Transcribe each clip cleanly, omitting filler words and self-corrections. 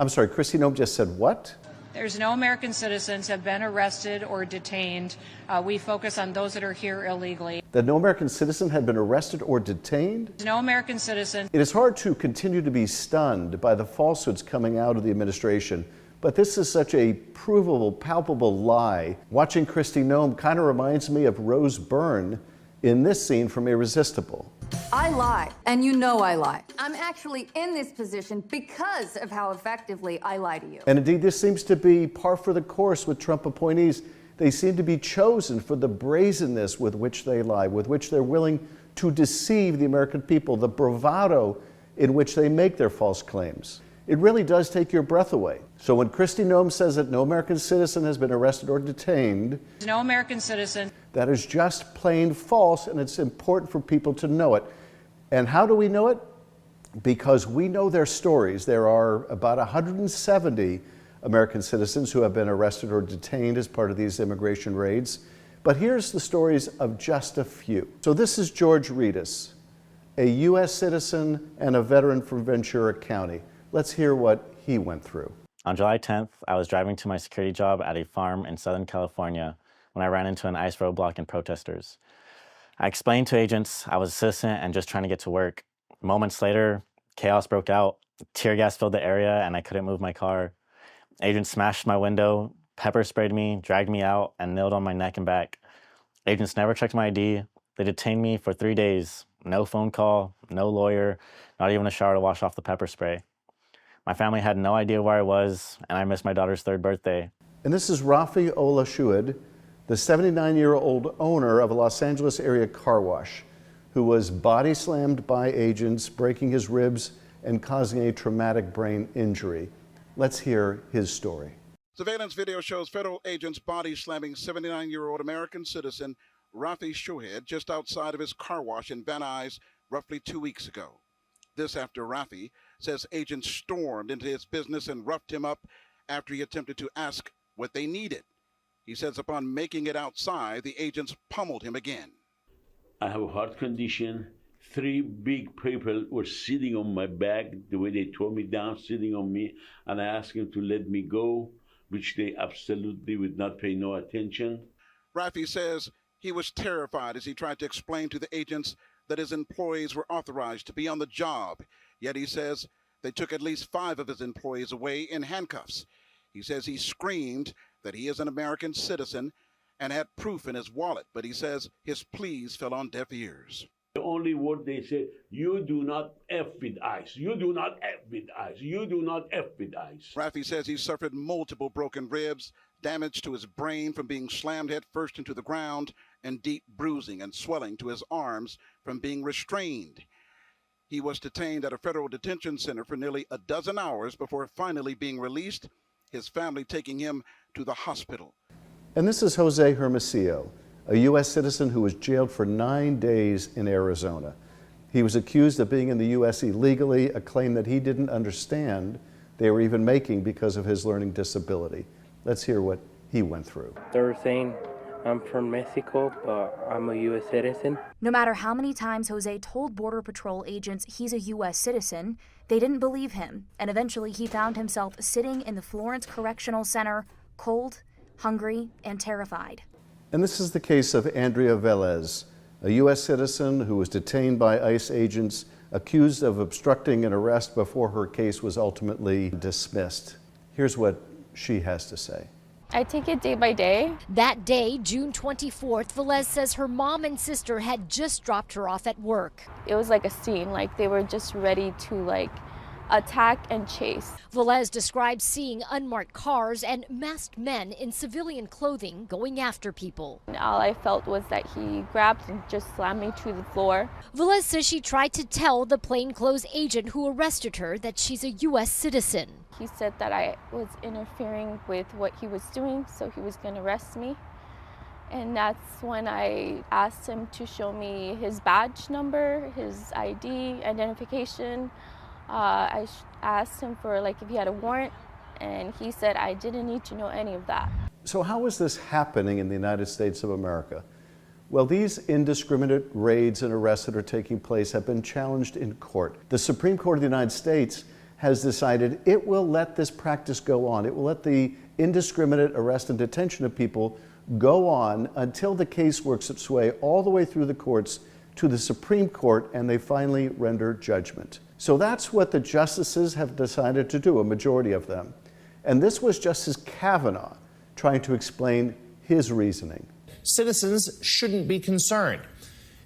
I'm sorry, Kristi Noem just said what? There's no American citizens have been arrested or detained. We focus on those that are here illegally. That no American citizen had been arrested or detained? No American citizen. It is hard to continue to be stunned by the falsehoods coming out of the administration, but this is such a provable, palpable lie. Watching Kristi Noem kind of reminds me of Rose Byrne in this scene from Irresistible. I lie, and you know I lie. I'm actually in this position because of how effectively I lie to you. And indeed, this seems to be par for the course with Trump appointees. They seem to be chosen for the brazenness with which they lie, with which they're willing to deceive the American people, the bravado in which they make their false claims. It really does take your breath away. So when Kristi Noem says that no American citizen has been arrested or detained, no American citizen, that is just plain false, and it's important for people to know it. And how do we know it? Because we know their stories. There are about 170 American citizens who have been arrested or detained as part of these immigration raids. But here's the stories of just a few. So this is George Reedus, a U.S. citizen and a veteran from Ventura County. Let's hear what he went through. On July 10th, I was driving to my security job at a farm in Southern California when I ran into an ICE roadblock and protesters. I explained to agents I was a citizen and just trying to get to work. Moments later, chaos broke out. Tear gas filled the area and I couldn't move my car. Agents smashed my window, pepper sprayed me, dragged me out, and knelt on my neck and back. Agents never checked my ID. They detained me for 3 days. No phone call, no lawyer, not even a shower to wash off the pepper spray. My family had no idea where I was, and I missed my daughter's 3rd birthday. And this is Rafi Olashuid, the 79-year-old owner of a Los Angeles area car wash, who was body slammed by agents, breaking his ribs and causing a traumatic brain injury. Let's hear his story. Surveillance video shows federal agents body slamming 79-year-old American citizen Rafi Shohed just outside of his car wash in Van Nuys roughly 2 weeks ago. This after Rafi says agents stormed into his business and roughed him up after he attempted to ask what they needed. He says upon making it outside, the agents pummeled him again. I have a heart condition. 3 big people were sitting on my back, the way they tore me down, sitting on me, and I asked them to let me go, which they absolutely would not pay no attention. Rafi says he was terrified as he tried to explain to the agents that his employees were authorized to be on the job. Yet he says they took at least 5 of his employees away in handcuffs. He says he screamed that he is an American citizen and had proof in his wallet, but he says his pleas fell on deaf ears. The only word they say, you do not F with ICE. You do not F with ICE. You do not F with ICE. Rafi says he suffered multiple broken ribs, damage to his brain from being slammed head first into the ground, and deep bruising and swelling to his arms from being restrained. He was detained at a federal detention center for nearly a dozen hours before finally being released, his family taking him to the hospital. And this is Jose Hermosillo, a U.S. citizen who was jailed for 9 days in Arizona. He was accused of being in the U.S. illegally, a claim that he didn't understand they were even making because of his learning disability. Let's hear what he went through. They were saying I'm from Mexico, but I'm a U.S. citizen. No matter how many times Jose told Border Patrol agents he's a U.S. citizen, they didn't believe him, and eventually he found himself sitting in the Florence Correctional Center, cold, hungry, and terrified. And this is the case of Andrea Velez, a U.S. citizen who was detained by ICE agents accused of obstructing an arrest before her case was ultimately dismissed. Here's what she has to say. I take it day by day. That day, June 24th, Velez says her mom and sister had just dropped her off at work. It was like a scene, like they were just ready to attack and chase. Velez describes seeing unmarked cars and masked men in civilian clothing going after people. And all I felt was that he grabbed and just slammed me to the floor. Velez says she tried to tell the plainclothes agent who arrested her that she's a U.S. citizen. He said that I was interfering with what he was doing, so he was going to arrest me. And that's when I asked him to show me his badge number, his ID, identification. I asked him for if he had a warrant, and he said I didn't need to know any of that. So how is this happening in the United States of America? Well, these indiscriminate raids and arrests that are taking place have been challenged in court. The Supreme Court of the United States has decided it will let this practice go on. It will let the indiscriminate arrest and detention of people go on until the case works its way all the way through the courts to the Supreme Court and they finally render judgment. So that's what the justices have decided to do, a majority of them. And this was Justice Kavanaugh trying to explain his reasoning. Citizens shouldn't be concerned.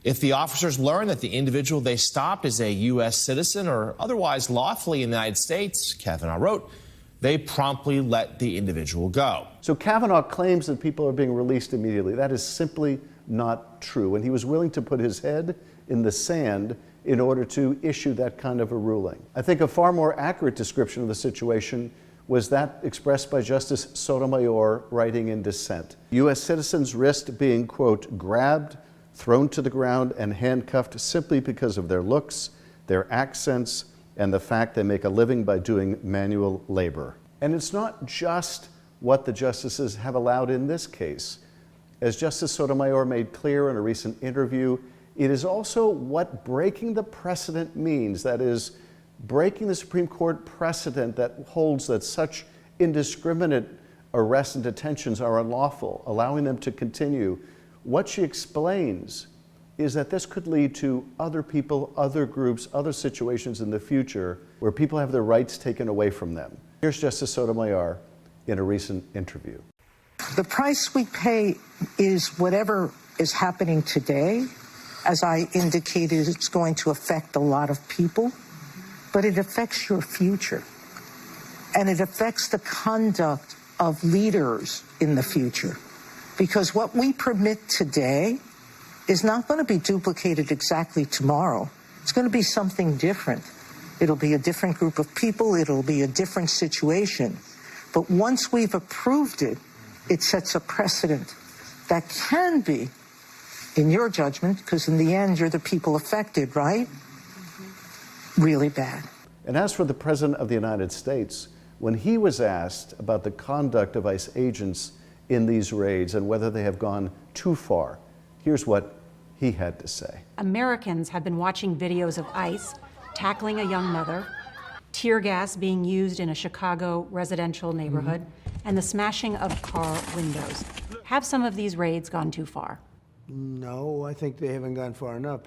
If the officers learn that the individual they stopped is a U.S. citizen or otherwise lawfully in the United States, Kavanaugh wrote, they promptly let the individual go. So Kavanaugh claims that people are being released immediately. That is simply not true. And he was willing to put his head in the sand in order to issue that kind of a ruling. I think a far more accurate description of the situation was that expressed by Justice Sotomayor writing in dissent. U.S. citizens risked being, quote, grabbed, thrown to the ground, and handcuffed simply because of their looks, their accents, and the fact they make a living by doing manual labor. And it's not just what the justices have allowed in this case. As Justice Sotomayor made clear in a recent interview, it is also what breaking the precedent means. That is, breaking the Supreme Court precedent that holds that such indiscriminate arrests and detentions are unlawful, allowing them to continue. What she explains is that this could lead to other people, other groups, other situations in the future where people have their rights taken away from them. Here's Justice Sotomayor in a recent interview. The price we pay is whatever is happening today. As I indicated, it's going to affect a lot of people, but it affects your future. And it affects the conduct of leaders in the future. Because what we permit today is not going to be duplicated exactly tomorrow. It's going to be something different. It'll be a different group of people. It'll be a different situation. But once we've approved it, it sets a precedent that can be, in your judgment, because in the end you're the people affected, right? Really bad. And as for the President of the United States, when he was asked about the conduct of ICE agents in these raids and whether they have gone too far, here's what he had to say. Americans have been watching videos of ICE tackling a young mother, tear gas being used in a Chicago residential neighborhood, and the smashing of car windows. Have some of these raids gone too far? No, I think they haven't gone far enough.